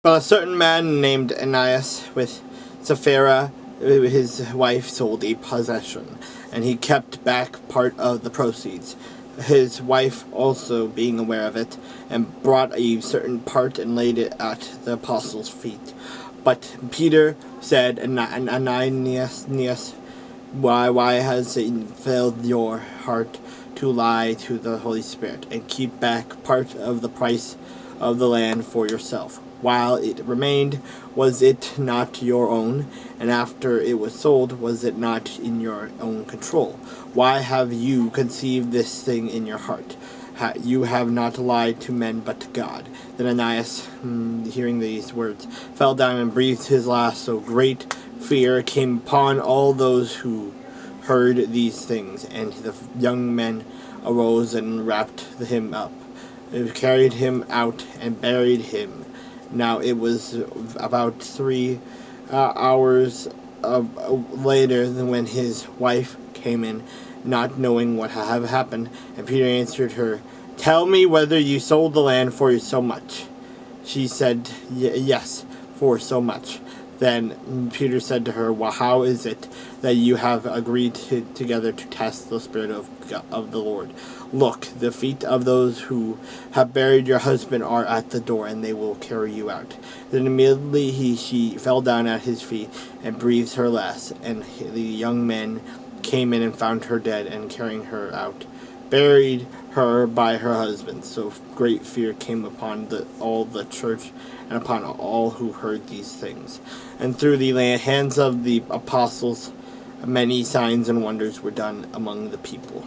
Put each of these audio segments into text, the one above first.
But a certain man named Ananias with Sapphira, his wife, sold a possession, and he kept back part of the proceeds. His wife also being aware of it, and brought a certain part and laid it at the apostles' feet. But Peter said, Ananias, why has Satan filled your heart to lie to the Holy Spirit, and keep back part of the price of the land for yourself? While it remained, was it not your own? And after it was sold, was it not in your own control? Why have you conceived this thing in your heart? You have not lied to men but to God. Then Ananias, hearing these words, fell down and breathed his last. So great fear came upon all those who heard these things. And the young men arose and wrapped him up, carried him out, and buried him. Now it was about 3 hours later than when his wife came in, not knowing what had happened. And Peter answered her, "Tell me whether you sold the land for so much." She said, "Yes, for so much." Then Peter said to her, "Well, how is it that you have agreed together to test the Spirit of the Lord? Look, the feet of those who have buried your husband are at the door, and they will carry you out." Then immediately she fell down at his feet and breathed her last. And the young men came in and found her dead, and carrying her out, buried her by her husband. So great fear came upon all the church and upon all who heard these things. And through the hands of the apostles, many signs and wonders were done among the people.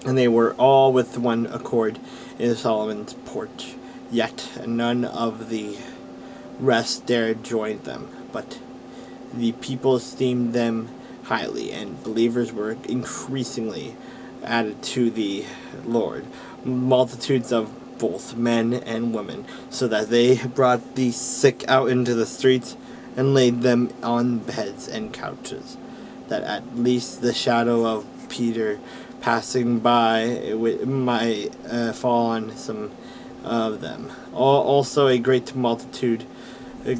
And they were all with one accord in Solomon's porch. Yet none of the rest dared join them, but the people esteemed them highly, and believers were increasingly added to the Lord, multitudes of both men and women, so that they brought the sick out into the streets and laid them on beds and couches, that at least the shadow of Peter passing by might fall on some of them. Also a great multitude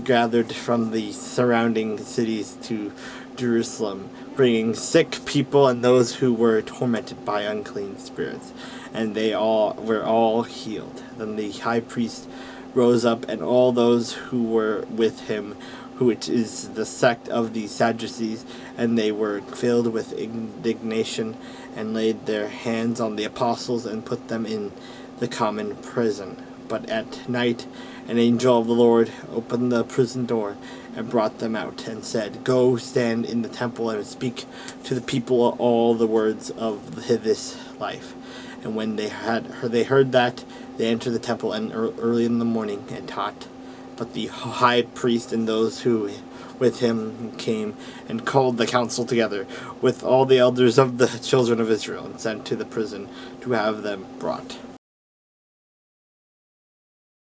gathered from the surrounding cities to Jerusalem, bringing sick people and those who were tormented by unclean spirits, and they were all healed. Then the high priest rose up, and all those who were with him, which is the sect of the Sadducees, and they were filled with indignation, and laid their hands on the apostles and put them in the common prison. But at night an angel of the Lord opened the prison door and brought them out, and said, "Go stand in the temple and speak to the people all the words of this life." And when they heard that, they entered the temple and early in the morning and taught. But the high priest and those who with him came and called the council together with all the elders of the children of Israel, and sent to the prison to have them brought.